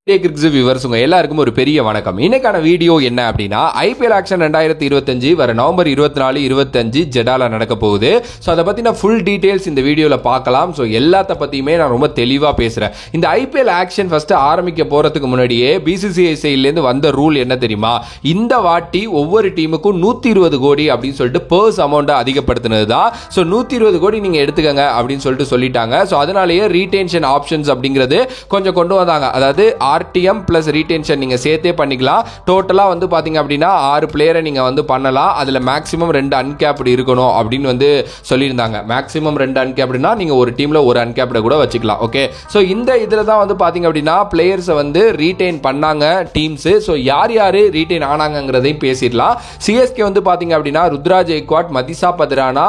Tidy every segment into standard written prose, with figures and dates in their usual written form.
எல்லாருக்கும் ஒரு பெரிய வணக்கம். இன்னைக்கான வீடியோ என்ன அப்படின்னா, ஐபிஎல் ஆக்ஷன் 2025 வர நவம்பர் 24, 25 ஜெடால நடக்க போகுது. ஸோ அதை பற்றின ஃபுல் டீட்டெயில்ஸ் இந்த வீடியோவில் பார்க்கலாம். ஸோ எல்லாத்த பற்றியுமே நான் ரொம்ப தெளிவாக பேசுகிறேன். இந்த ஐபிஎல் ஆக்ஷன் ஃபஸ்ட்டு ஆரம்பிக்க போகிறதுக்கு முன்னாடியே பிசிசிஐ சைட்லேருந்து வந்த ரூல் என்ன தெரியுமா? இந்த வாட்டி ஒவ்வொரு டீமுக்கும் 120 கோடி அப்படின்னு சொல்லிட்டு பர்ஸ் அமௌண்ட்டை அதிகப்படுத்தினது தான். ஸோ 120 கோடி நீங்கள் எடுத்துக்கங்க அப்படின்னு சொல்லிட்டாங்க. ஸோ அதனாலேயே ரீடென்ஷன் ஆப்ஷன்ஸ் அப்படிங்கிறது கொஞ்சம் கொண்டு வந்தாங்க. அதாவது ஆர்டிஎம் பிளஸ் ரீடென்ஷன் நீங்க சேர்த்தே பண்ணிக்கலாம். டோட்டலா வந்து பாத்தீங்க அப்படின்னா 6 பிளேயரை நீங்க வந்து பண்ணலாம். அதுல மேக்ஸிமம் 2 அன்கேப்டு இருக்கணும் அப்படின்னு வந்து சொல்லியிருந்தாங்க. மேக்ஸிமம் 2 அன்கேப்டுனா நீங்க ஒரு டீம்ல ஒரு அன்கேப்ட கூட வச்சுக்கலாம். ஓகே, ஸோ இந்த இதுல தான் வந்து பாத்தீங்க அப்படின்னா பிளேயர்ஸை வந்து ரீடைன் பண்ணாங்க டீம்ஸ். ஸோ யார் யாரு ரீடைன் ஆனாங்கிறதையும் பேசிடலாம். சிஎஸ்கே வந்து பாத்தீங்க அப்படின்னா ருத்ராஜ் எக்வாட், மதிசா பத்ரானா,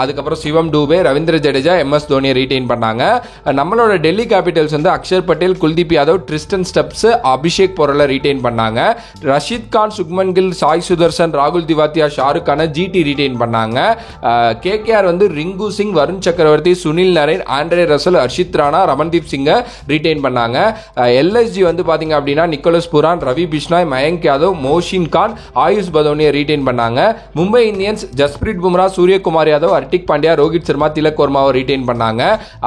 அதுக்கப்புறம் சிவம் டூபே, ரவீந்திர ஜடேஜா, எம்எஸ் தோனியை ரீடைன் பண்ணாங்க. நம்மளோட டெல்லி கேபிட்டல்ஸ் வந்து அக்ஷர் பட்டேல், குல்தீப் யாதவ், ட்ரிஸ்டன் ஸ்டெப்ஸ், அபிஷேக் பொருளை ரீடைன் பண்ணாங்க. ரஷீத் கான், சுக்மன் கில், சாய் சுதர்சன், ராகுல் திவாத்தியா, ஷாருக் கான ஜிடி ரீடைன் பண்ணாங்க. கேகேஆர் வந்து Rinku Singh, Varun Chakravarthy, Sunil Narine, Andre Russell, Harshit Rana, Ramandeep சிங்கை ரீடைன் பண்ணாங்க. எல்எஸ்ஜி வந்து பாத்தீங்க அப்படின்னா நிக்கோலஸ் புரான், ரவி பிஷ்னாய், மயங்க் யாதவ், மோஷின் கான், ஆயுஷ் பதோனியை ரீடைன் பண்ணாங்க. மும்பை இந்தியன்ஸ் ஜஸ்பிரீத் பும்ரா, சூரியகுமார் யாதவ், ஹர்திக் பாண்டியா, ரோஹித் சர்மா, திலக் வர்மாவை ரீடைன் பண்ணாங்க.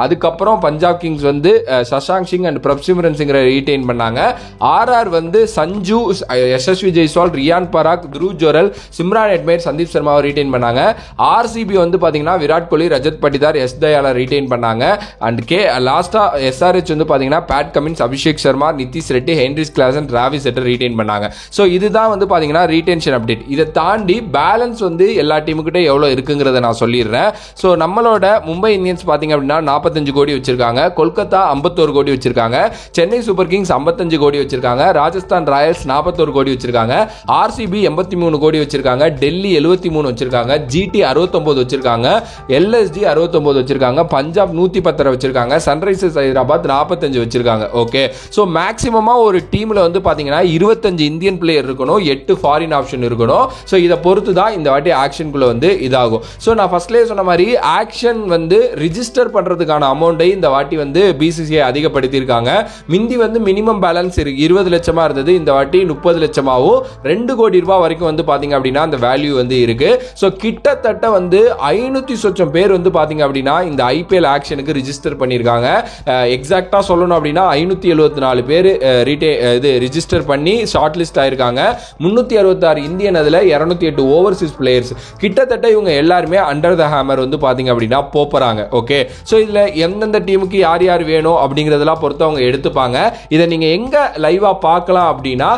அதுக்கப்புறம் பஞ்சாப் கிங்ஸ் வந்து சஷாங்க் சிங் அண்ட் பிரப்சிம்ரன் சிங் ரீடைன் பண்ணாங்க. ஆர்ஆர் வந்து சஞ்சு, யசஸ்வி ஜெய்ஸ்வால், ரியான் பராக், த்ருவ் ஜோரல், சிம்ரான் எட்மேர், சந்தீப் சர்மாவை ரீடைன் பண்ணாங்க. ஆர்சிபி வந்து பாத்தீங்கன்னா விராட் கோலி, ரஜத் பட்டிதார், எஸ் தயால ரீடைன் பண்ணாங்க. அண்ட் லாஸ்டா எஸ்ஆர்ஹெச் வந்து பாத்தீங்கன்னா Pat Cummins, Abhishek Sharma, Nitish Reddy, Henry's Klaasen, Travis header retain பண்ணாங்க. ஸோ இதுதான் வந்து பாத்தீங்கன்னா ரீடென்ஷன் அப்டேட். இதை தாண்டி பேலன்ஸ் வந்து எல்லா டீமுக்கிட்ட எவ்வளவு இருக்குங்கிறத நான் சொல்லிடுறேன். ஸோ நம்மளோட மும்பை இந்தியன்ஸ் பாத்தீங்க அப்படின்னா 45 கோடி வச்சிருக்காங்க. கொல்கத்தா 51 கோடி வச்சிருக்காங்க. சென்னை சூப்பர் கிங்ஸ் 55 கோடி வச்சிருக்காங்க. ராஜஸ்தான் ராயல்ஸ் 41 கோடி வச்சிருக்காங்க. ஆர்சிபி 83 கோடி வச்சிருக்காங்க. டெல்லி 73 வச்சிருக்காங்க. ஜிடி 69 வச்சிருக்காங்க. எல்எஸ்டி 69 வச்சிருக்காங்க. பஞ்சாப் 110 வச்சிருக்காங்க. சன்ரைசர்ஸ் ஹைதராபாத் 45 வச்சிருக்காங்க. ஓகே, ஸோ மேக்ஸிமமா ஒரு டீம்ல வந்து பாத்தீங்கன்னா 25 இந்தியன் பிளேயர் இருக்கணும், 8 ஃபாரின் ஆப்ஷன் இருக்கணும். ஸோ இதை பொறுத்து தான் இந்த வாட்டி ஆக்ஷனுக்குள்ள வந்து இதாகும். ஸோ நான் ஃபர்ஸ்ட்லேயே சொன்ன மாதிரி ஆக்ஷன் வந்து ரிஜிஸ்டர் பண்றதுக்கான அமௌண்ட்டை இந்த வாட்டி வந்து பிசிசிஐ அதிகப்படுத்தியிருக்காங்க. மிந்தி வந்து மினிமம் பேலன்ஸ் 20 லட்சமா இருந்தது. இந்த வாட்டி 30 லட்சமாவும் 2 கோடி ரூபாய் வரைக்கும் வந்து பாத்தீங்க அப்படின்னா அந்த வேல்யூ வந்து இருக்கு. ஸோ கிட்டத்தட்ட வந்து 500 சொச்சம் பேர் வந்து பாத்தீங்க அப்படின்னா இந்த ஐபிஎல் ஆக்ஷனுக்கு ரிஜிஸ்டர் பண்ணியிருக்காங்க. எக்ஸாக்டா சொல்லணும் அப்படின்னா 574 பேர் ரிஜிஸ்டர் பண்ணி ஷார்ட் லிஸ்ட் ஆயிருக்காங்க. 366 இந்தியன், அதுல 208 ஓவர்சீஸ் பிளேயர்ஸ். கிட்டத்தட்ட இவங்க எல்லாருமே அண்டர் த ஹேமர் வந்து பாத்தீங்க அப்படின்னா போறாங்க. ஓகே, ஸோ இதுல எந்தெந்த டீமுக்கு யார் யார் வேணும் அப்படிங்கறதெல்லாம் பொறுத்து அவங்க எடுத்துப்பாங்க. இதை நீங்க எங்க லைவா பார்க்கலாம் அப்படின்னா,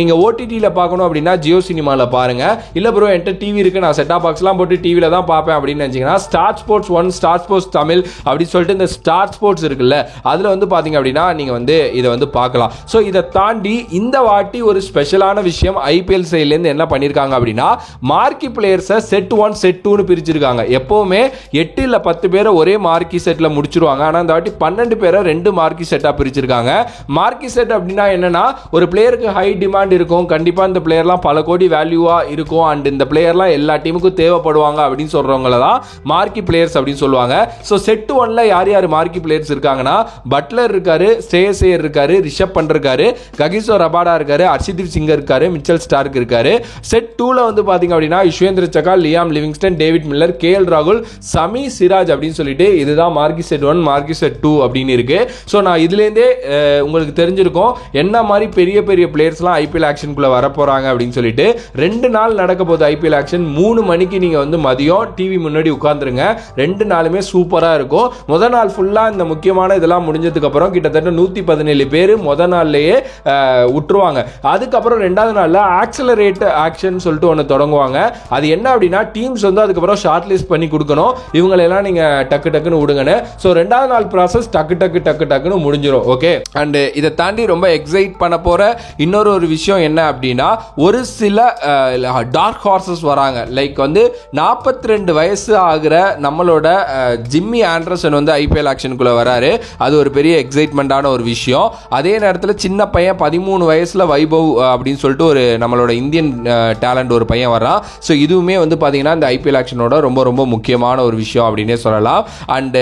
நீங்க ஓடிடியில் பார்க்கணும் அப்படின்னா ஜியோ சினிமாவில் பாருங்க. இல்ல ப்ரோ என்கிட்ட டிவி இருக்கு, நான் செட்டா பாக்ஸ்லாம் போட்டு டிவியில தான் பார்ப்பேன் அப்படின்னு நினைச்சீங்கன்னா star sports 1, star sports Tamil அப்படின்னு சொல்லிட்டு இந்த ஸ்டார் ஸ்போர்ட்ஸ் இருக்குல்ல, அதுல வந்து பாத்தீங்க அப்படின்னா நீங்க வந்து இதை வந்து பார்க்கலாம். ஸோ இதை தாண்டி இந்த வாட்டி ஒரு ஸ்பெஷலான விஷயம் ஐபிஎல் சைட்ல இருந்து என்ன பண்ணிருக்காங்க அப்படின்னா, மார்க்கி பிளேயர்ஸை செட் 1 செட் 2 பிரிச்சிருக்காங்க. எப்பவுமே 8 இல்ல 10 பேரை ஒரே மார்க்கி செட்ல முடிச்சிருவாங்க. ஆனா இந்த வாட்டி 12 பேரை 2 மார்க்கி செட்டா பிரிச்சிருக்காங்க. மார்க்கி செட் அப்படின்னா என்னன்னா, ஒரு பிளேயருக்கு ஹை டிமாண்ட் இருக்கும், கண்டிப்பா இந்த பிளேயர்லாம் பல கோடி வேல்யூவா இருக்கும், அண்ட் இந்த பிளேயர்லாம் எல்லா டீமுக்கும் தேவைப்படுவாங்க அப்படின்னு சொல்றவங்கள தான் மார்க்கி பிளேயர்ஸ் அப்படின்னு சொல்லுவாங்க. ஸோ செட் 1ல யார் யார் மார்க்கி பிளேயர்ஸ் இருக்காங்கன்னா, பட்லர் இருக்காரு, ஸ்ரேயஸ் ஐயர் இருக்காரு, ரிஷப் பண்ட் இருக்காரு, ககிசோ ரபாடா இருக்காரு, ஹர்ஷதீப் சிங் இருக்காரு, மிச்சல் ஸ்டார்க் இருக்காரு. செட் 2ல வந்து பாத்தீங்க அப்படின்னா Yuzvendra Chahal, Liam Livingstone, David Miller, KL ராகுல், சமி சிராஜ் அப்படின்னு சொல்லிட்டு இதுதான் மார்க்கி செட் 1, மார்க்கி செட் 2 அப்படின்னு இருக்கு. ஸோ நான் இதுலேருந்தே உங்களுக்கு தெரிஞ்சிருக்கும் என்ன மாதிரி பெரிய பெரிய பிளேயர்ஸ்லாம் ஐபிஎல் ஆக்ஷனுக்குள்ள வர போறாங்க அப்படின்னு சொல்லிட்டு. 2 நாள் நடக்க போகுது ஐபிஎல் ஆக்ஷன். 3 மணிக்கு நீங்க வந்து மதியம் டிவி முன்னாடி உட்கார்ந்துருங்க. 2 நாளுமே சூப்பரா இருக்கும். முதல் நாள் ஃபுல்லா இந்த முக்கியமான இதெல்லாம் முடிஞ்சதுக்கு அப்புறம் கிட்டத்தட்ட 117 பேர் முதல் நாள்லயே விட்டுருவாங்க. அதுக்கப்புறம் 2வது நாள்ல ஆக்சலரேட் ஆக்ஷன் சொல்லிட்டு ஒன்று தொடங்குவாங்க. அது என்ன அப்படின்னா, டீம்ஸ் வந்து அதுக்கப்புறம் ஷார்ட் லிஸ்ட் பண்ணி கொடுக்கணும், இவங்களெல்லாம் நீங்க டக்கு டக்குன்னு விடுங்கன்னு. ஸோ 2வது நாள் ப்ராசஸ் டக்குன்னு முடிஞ்சிடும். ஓகே, அண்ட் இதை தாண்டி ரொம்ப எக்ஸைட் பண்ண போற இன்னொரு விஷயம் என்ன அப்படின்னா, ஒரு சில டார்க் ஹார்சஸ் வராங்க. லைக் வந்து 42 வயசு ஆகிற நம்மளோட ஜிம்மி ஆண்டர்சன் வந்து ஐபிஎல் ஆக்ஷனுக்குள்ள வராரு. அது ஒரு பெரிய எக்ஸைட்மெண்டான ஒரு விஷயம். அதே நேரத்தில் சின்ன பையன் 13 வயசுல வைபவ் அப்படின்னு சொல்லிட்டு ஒரு நம்மளோட இந்தியன் டேலண்ட் ஒரு பையன் வர்றான். ஸோ இதுவுமே வந்து பாத்தீங்கன்னா இந்த ஐபிஎல் ஆக்ஷனோட ரொம்ப ரொம்ப முக்கியமான ஒரு விஷயம் அப்படின்னே சொல்லலாம். அண்ட்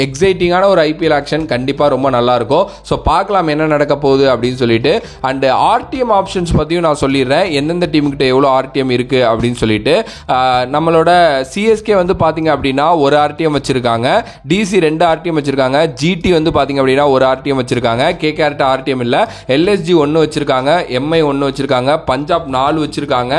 எக்ஸைட்டிங்கான ஒரு ஐபிஎல் ஆக்ஷன் கண்டிப்பா ரொம்ப நல்லா இருக்கும். ஸோ பார்க்க பார்க்கலாம் என்ன நடக்க போகுது அப்படின்னு சொல்லிட்டு. அண்ட் ஆர்டிஎம் ஆப்ஷன்ஸ் பற்றியும் நான் சொல்லிடுறேன், எந்தெந்த டீமுக்கிட்ட எவ்வளோ ஆர்டிஎம் இருக்குது அப்படின்னு சொல்லிட்டு. நம்மளோட சிஎஸ்கே வந்து பார்த்தீங்க அப்படின்னா ஒரு ஆர்டிஎம் வச்சுருக்காங்க, டிசி 2 ஆர்டிஎம் வச்சுருக்காங்க, ஜிடி வந்து பார்த்தீங்க அப்படின்னா ஒரு ஆர்டிஎம் வச்சுருக்காங்க, கேகேஆர்ட்ட ஆர்டிஎம் இல்லை, எல்எஸ்ஜி 1 வச்சுருக்காங்க, எம்ஐ 1 வச்சுருக்காங்க, பஞ்சாப் 4 வச்சுருக்காங்க,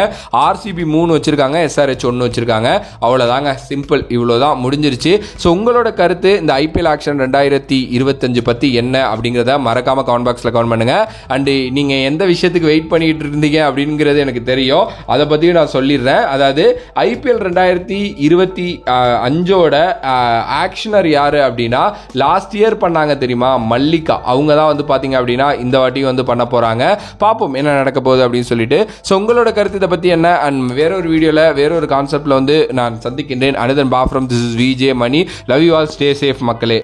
ஆர்சிபி 3 வச்சுருக்காங்க, எஸ்ஆர்ஹெச் 1 வச்சுருக்காங்க. அவ்வளோதாங்க, சிம்பிள், இவ்வளோதான் முடிஞ்சிருச்சு. ஸோ உங்களோட கருத்து இந்த ஐபிஎல் ஆக்ஷன் 2025 பற்றி என்ன அப்படிங்கிறத மறக்காம கமெண்ட் பாக்ஸில் கமெண்ட் பண்ணுங்க. அண்ட் நீங்கள் எந்த விஷயத்துக்கு வெயிட் பண்ணிட்டு இருந்தீங்க அப்படிங்கிறது எனக்கு தெரியும், அதை பற்றியும் நான் சொல்லிடுறேன். அதாவது ஐபிஎல் 2025ஓட ஆக்ஷனர் யாரு அப்படின்னா லாஸ்ட் இயர் பண்ணாங்க தெரியுமா, மல்லிகா, அவங்க தான் வந்து பார்த்தீங்க அப்படின்னா இந்த வாட்டியும் வந்து பண்ண போகிறாங்க. பார்ப்போம் என்ன நடக்க போகுது அப்படின்னு சொல்லிட்டு. ஸோ உங்களோட கருத்து இதை பற்றி என்ன? அண்ட் வேறொரு வீடியோவில் வேறொரு கான்செப்டில் வந்து நான் சந்திக்கின்றேன். அனதன் பா from this is VJ Mani. Love you all, stay safe மக்களே.